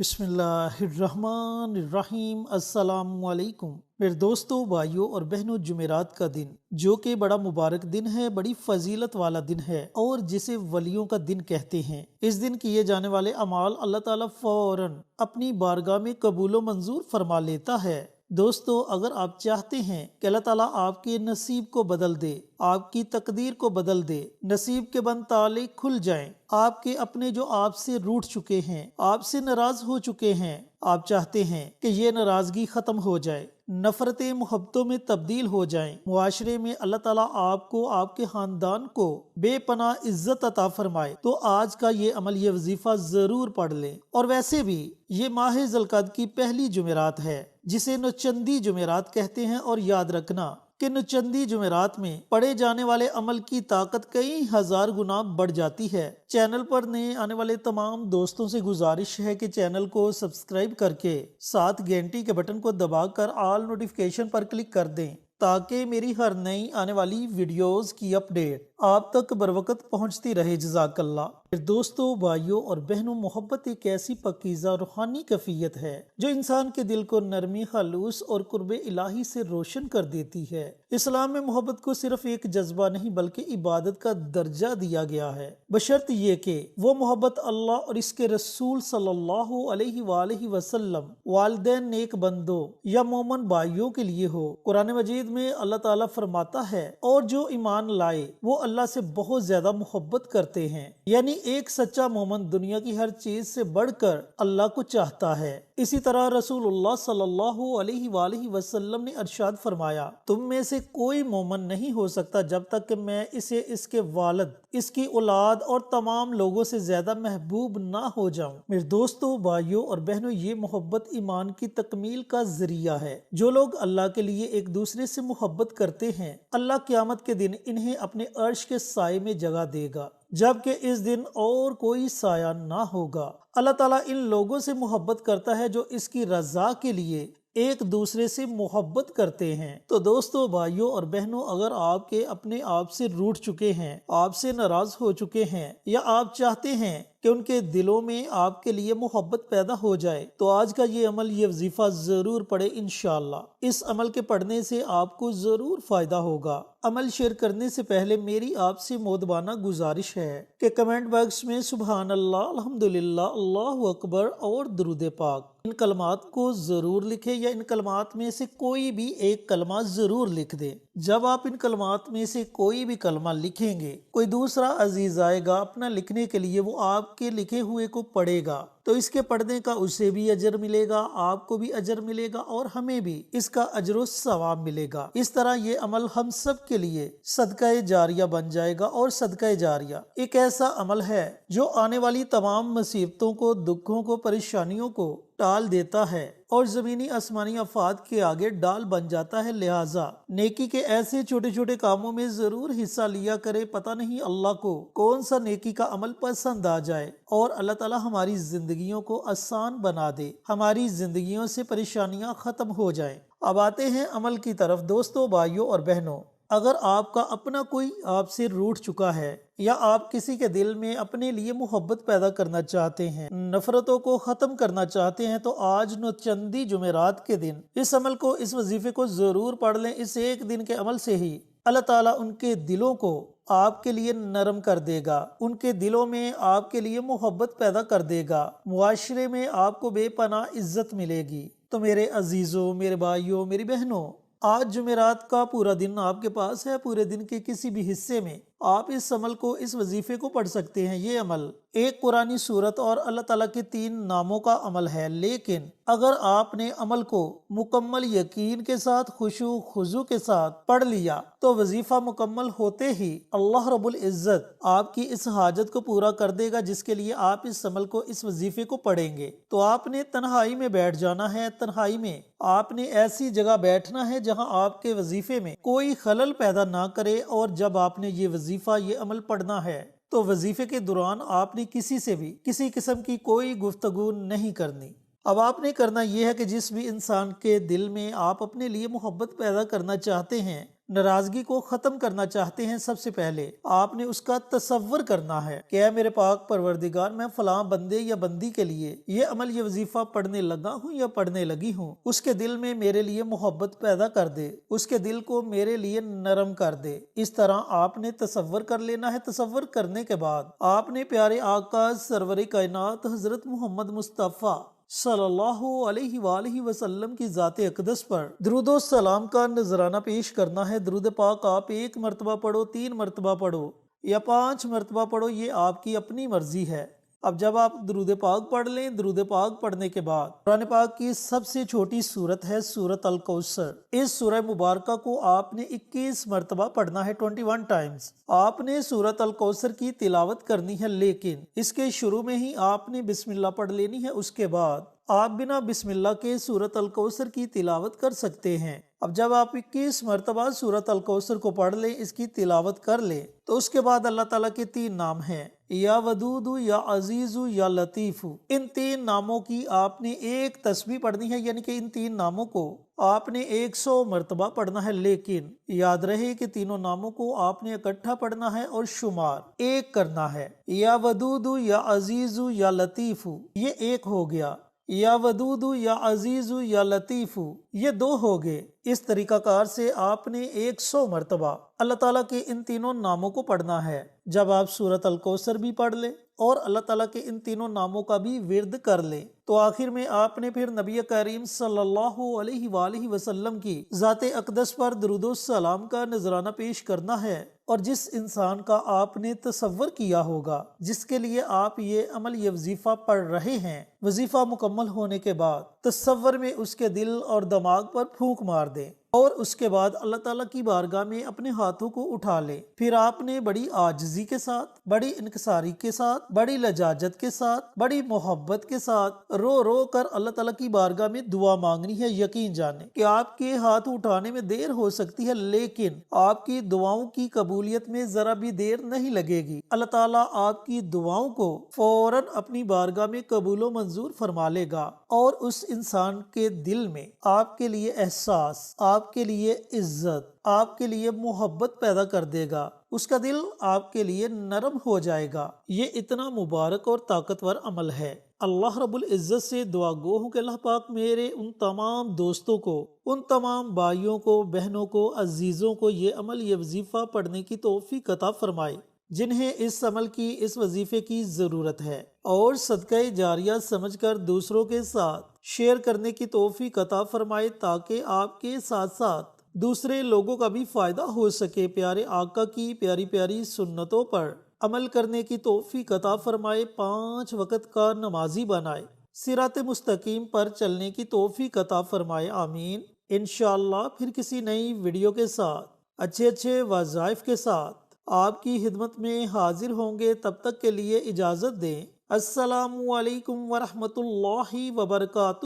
بسم اللہ الرحمن الرحیم۔ السلام علیکم میرے دوستوں، بھائیوں اور بہنوں، جمعرات کا دن جو کہ بڑا مبارک دن ہے، بڑی فضیلت والا دن ہے اور جسے ولیوں کا دن کہتے ہیں۔ اس دن کیے جانے والے اعمال اللہ تعالیٰ فوراً اپنی بارگاہ میں قبول و منظور فرما لیتا ہے۔ دوستو، اگر آپ چاہتے ہیں کہ اللہ تعالیٰ آپ کے نصیب کو بدل دے، آپ کی تقدیر کو بدل دے، نصیب کے بند تالے کھل جائیں، آپ کے اپنے جو آپ سے روٹھ چکے ہیں، آپ سے ناراض ہو چکے ہیں، آپ چاہتے ہیں کہ یہ ناراضگی ختم ہو جائے، نفرتیں محبتوں میں تبدیل ہو جائیں، معاشرے میں اللہ تعالیٰ آپ کو، آپ کے خاندان کو بے پناہ عزت عطا فرمائے، تو آج کا یہ عمل، یہ وظیفہ ضرور پڑھ لیں۔ اور ویسے بھی یہ ماہ ذوالقعدہ کی پہلی جمعرات ہے جسے نوچندی جمعرات کہتے ہیں، اور یاد رکھنا کہ نوچندی جمعرات میں پڑھے جانے والے عمل کی طاقت کئی ہزار گنا بڑھ جاتی ہے۔ چینل پر نئے آنے والے تمام دوستوں سے گزارش ہے کہ چینل کو سبسکرائب کر کے ساتھ گھنٹی کے بٹن کو دبا کر آل نوٹیفیکیشن پر کلک کر دیں تاکہ میری ہر نئی آنے والی ویڈیوز کی اپڈیٹ آپ تک بروقت پہنچتی رہے۔ جزاک اللہ۔ دوستوں، بھائیوں اور بہنوں، محبت ایک ایسی پاکیزہ روحانی کیفیت ہے جو انسان کے دل کو نرمی، خلوص اور قرب الہی سے روشن کر دیتی ہے۔ اسلام میں محبت کو صرف ایک جذبہ نہیں بلکہ عبادت کا درجہ دیا گیا ہے، بشرط یہ کہ وہ محبت اللہ اور اس کے رسول صلی اللہ علیہ وآلہ وسلم، والدین، نیک بندوں یا مومن بھائیوں کے لیے ہو۔ قرآن مجید میں اللہ تعالیٰ فرماتا ہے، اور جو ایمان لائے وہ اللہ سے بہت زیادہ محبت کرتے ہیں، یعنی ایک سچا مومن دنیا کی ہر چیز سے بڑھ کر اللہ کو چاہتا ہے۔ اسی طرح رسول اللہ صلی اللہ علیہ وآلہ وسلم نے ارشاد فرمایا، تم میں سے کوئی مومن نہیں ہو سکتا جب تک کہ میں اسے اس کے والد، اس کی اولاد اور تمام لوگوں سے زیادہ محبوب نہ ہو جاؤں۔ میرے دوستوں، بھائیوں اور بہنوں، یہ محبت ایمان کی تکمیل کا ذریعہ ہے۔ جو لوگ اللہ کے لیے ایک دوسرے سے محبت کرتے ہیں، اللہ قیامت کے دن انہیں اپنے عرش کے سائے میں جگہ دے گا، جبکہ اس دن اور کوئی سایہ نہ ہوگا۔ اللہ تعالیٰ ان لوگوں سے محبت کرتا ہے جو اس کی رضا کے لیے ایک دوسرے سے محبت کرتے ہیں۔ تو دوستو، بھائیوں اور بہنوں، اگر آپ کے اپنے آپ سے روٹھ چکے ہیں، آپ سے ناراض ہو چکے ہیں، یا آپ چاہتے ہیں کہ ان کے دلوں میں آپ کے لیے محبت پیدا ہو جائے، تو آج کا یہ عمل، یہ وظیفہ ضرور پڑھیں انشاءاللہ۔ اس عمل کے پڑھنے سے آپ کو ضرور فائدہ ہوگا۔ عمل شیئر کرنے سے پہلے میری آپ سے مؤدبانہ گزارش ہے کہ کمنٹ باکس میں سبحان اللہ، الحمدللہ، اللہ اکبر اور درود پاک، ان کلمات کو ضرور لکھیں، یا ان کلمات میں سے کوئی بھی ایک کلمہ ضرور لکھ دیں۔ جب آپ ان کلمات میں سے کوئی بھی کلمہ لکھیں گے، کوئی دوسرا عزیز آئے گا اپنا لکھنے کے لیے، وہ آپ کے لکھے ہوئے کو پڑھے گا، تو اس کے پڑھنے کا اسے بھی اجر ملے گا، آپ کو بھی اجر ملے گا، اور ہمیں بھی اس کا اجر و ثواب ملے گا۔ اس طرح یہ عمل ہم سب کے لیے صدقہ جاریہ بن جائے گا، اور صدقہ جاریہ ایک ایسا عمل ہے جو آنے والی تمام مصیبتوں کو، دکھوں کو، پریشانیوں کو ٹال دیتا ہے اور زمینی آسمانی آفات کے آگے ڈال بن جاتا ہے۔ لہٰذا نیکی کے ایسے چھوٹے چھوٹے کاموں میں ضرور حصہ لیا کرے، پتہ نہیں اللہ کو کون سا نیکی کا عمل پسند آ جائے، اور اللہ تعالیٰ ہماری زندگیوں کو آسان بنا دے، ہماری زندگیوں سے پریشانیاں ختم ہو جائیں۔ اب آتے ہیں عمل کی طرف۔ دوستوں، بھائیوں اور بہنوں، اگر آپ کا اپنا کوئی آپ سے روٹھ چکا ہے، یا آپ کسی کے دل میں اپنے لیے محبت پیدا کرنا چاہتے ہیں، نفرتوں کو ختم کرنا چاہتے ہیں، تو آج نوچندی جمعرات کے دن اس عمل کو، اس وظیفے کو ضرور پڑھ لیں۔ اس ایک دن کے عمل سے ہی اللہ تعالیٰ ان کے دلوں کو آپ کے لیے نرم کر دے گا، ان کے دلوں میں آپ کے لیے محبت پیدا کر دے گا، معاشرے میں آپ کو بے پناہ عزت ملے گی۔ تو میرے عزیزوں، میرے بھائیوں، میری بہنوں، آج جمعرات کا پورا دن آپ کے پاس ہے۔ پورے دن کے کسی بھی حصے میں آپ اس عمل کو، اس وظیفے کو پڑھ سکتے ہیں۔ یہ عمل ایک قرآنی سورت اور اللہ تعالیٰ کے 3 ناموں کا عمل ہے، لیکن اگر آپ نے عمل کو مکمل یقین کے ساتھ، خشوع خضوع کے ساتھ پڑھ لیا، تو وظیفہ مکمل ہوتے ہی اللہ رب العزت آپ کی اس حاجت کو پورا کر دے گا جس کے لیے آپ اس عمل کو، اس وظیفے کو پڑھیں گے۔ تو آپ نے تنہائی میں بیٹھ جانا ہے، تنہائی میں آپ نے ایسی جگہ بیٹھنا ہے جہاں آپ کے وظیفے میں کوئی خلل پیدا نہ کرے، اور جب آپ نے یہ وظیفہ، یہ عمل پڑھنا ہے، تو وظیفے کے دوران آپ نے کسی سے بھی کسی قسم کی کوئی گفتگو نہیں کرنی۔ اب آپ نے کرنا یہ ہے کہ جس بھی انسان کے دل میں آپ اپنے لیے محبت پیدا کرنا چاہتے ہیں، ناراضگی کو ختم کرنا چاہتے ہیں، سب سے پہلے آپ نے اس کا تصور کرنا ہے کہ اے میرے پاک پروردگار، میں فلاں بندے یا بندی کے لیے یہ عمل، یہ وظیفہ پڑھنے لگا ہوں یا پڑھنے لگی ہوں، اس کے دل میں میرے لیے محبت پیدا کر دے، اس کے دل کو میرے لیے نرم کر دے۔ اس طرح آپ نے تصور کر لینا ہے۔ تصور کرنے کے بعد آپ نے پیارے آقا سرور کائنات حضرت محمد مصطفیٰ صلی اللہ علیہ وآلہ وسلم کی ذات اقدس پر درود و سلام کا نذرانہ پیش کرنا ہے۔ درود پاک آپ 1 مرتبہ پڑھو، 3 مرتبہ پڑھو یا 5 مرتبہ پڑھو، یہ آپ کی اپنی مرضی ہے۔ اب جب آپ درود پاک پڑھ لیں، درود پاک پڑھنے کے بعد قرآن پاک کی سب سے چھوٹی سورت ہے سورت الکوثر، اس سورہ مبارکہ کو آپ نے 21 مرتبہ پڑھنا ہے، 21 ٹائمز آپ نے سورت الکوثر کی تلاوت کرنی ہے، لیکن اس کے شروع میں ہی آپ نے بسم اللہ پڑھ لینی ہے۔ اس کے بعد آپ بنا بسم اللہ کے سورت الکوثر کی تلاوت کر سکتے ہیں۔ اب جب آپ 21 مرتبہ سورت الکوثر کو پڑھ لیں، اس کی تلاوت کر لیں، تو اس کے بعد اللہ تعالیٰ کے 3 نام ہیں، یا ودود، یا عزیز، یا لطیف۔ ان 3 ناموں کی آپ نے ایک تسبیح پڑھنی ہے، یعنی کہ ان 3 ناموں کو آپ نے 100 مرتبہ پڑھنا ہے، لیکن یاد رہے کہ تینوں ناموں کو آپ نے اکٹھا پڑھنا ہے اور شمار 1 کرنا ہے۔ یا ودود، یا عزیز، یا لطیف، یہ 1 ہو گیا۔ یا ودود، یا عزیز، یا لطیف، یہ 2 ہو گئے۔ اس طریقہ کار سے آپ نے 100 مرتبہ اللہ تعالیٰ کے ان تینوں ناموں کو پڑھنا ہے۔ جب آپ سورت الکوثر بھی پڑھ لیں اور اللہ تعالیٰ کے ان تینوں ناموں کا بھی ورد کر لیں، تو آخر میں آپ نے پھر نبی کریم صلی اللہ علیہ وآلہ وسلم کی ذات اقدس پر درود و سلام کا نذرانہ پیش کرنا ہے، اور جس انسان کا آپ نے تصور کیا ہوگا، جس کے لیے آپ یہ عمل، یہ وظیفہ پڑھ رہے ہیں، وظیفہ مکمل ہونے کے بعد تصور میں اس کے دل اور دماغ پر پھونک مار دیں، اور اس کے بعد اللہ تعالیٰ کی بارگاہ میں اپنے ہاتھوں کو اٹھا لے۔ پھر آپ نے بڑی عاجزی کے ساتھ، بڑی انکساری کے ساتھ، بڑی لجاجت کے ساتھ، بڑی محبت کے ساتھ رو رو کر اللہ تعالیٰ کی بارگاہ میں دعا مانگنی ہے۔ یقین جانیں کہ آپ کے ہاتھ اٹھانے میں دیر ہو سکتی ہے، لیکن آپ کی دعاؤں کی قبولیت میں ذرا بھی دیر نہیں لگے گی۔ اللہ تعالیٰ آپ کی دعاؤں کو فوراً اپنی بارگاہ میں قبول و منظور فرما لے گا، اور اس انسان کے دل میں آپ کے لیے احساس، آپ کے لیے عزت، آپ کے لیے محبت پیدا کر دے گا۔ اس کا دل آپ کے لیے نرم ہو جائے گا۔ یہ اتنا مبارک اور طاقتور عمل ہے۔ اللہ رب العزت سے دعا گو ہوں کہ اللہ پاک میرے ان تمام دوستوں کو، ان تمام بھائیوں کو، بہنوں کو، عزیزوں کو یہ عمل، یہ وظیفہ پڑھنے کی توفیق عطا فرمائے، جنہیں اس عمل کی، اس وظیفے کی ضرورت ہے، اور صدقہ جاریہ سمجھ کر دوسروں کے ساتھ شیئر کرنے کی توفیق عطا فرمائے، تاکہ آپ کے ساتھ ساتھ دوسرے لوگوں کا بھی فائدہ ہو سکے۔ پیارے آقا کی پیاری پیاری سنتوں پر عمل کرنے کی توفیق عطا فرمائے، 5 وقت کا نمازی بنائے، صراط مستقیم پر چلنے کی توفیق عطا فرمائے، آمین۔ انشاءاللہ پھر کسی نئی ویڈیو کے ساتھ، اچھے وظائف کے ساتھ آپ کی خدمت میں حاضر ہوں گے۔ تب تک کے لیے اجازت دیں۔ السلام علیکم ورحمۃ اللہ وبرکاتہ۔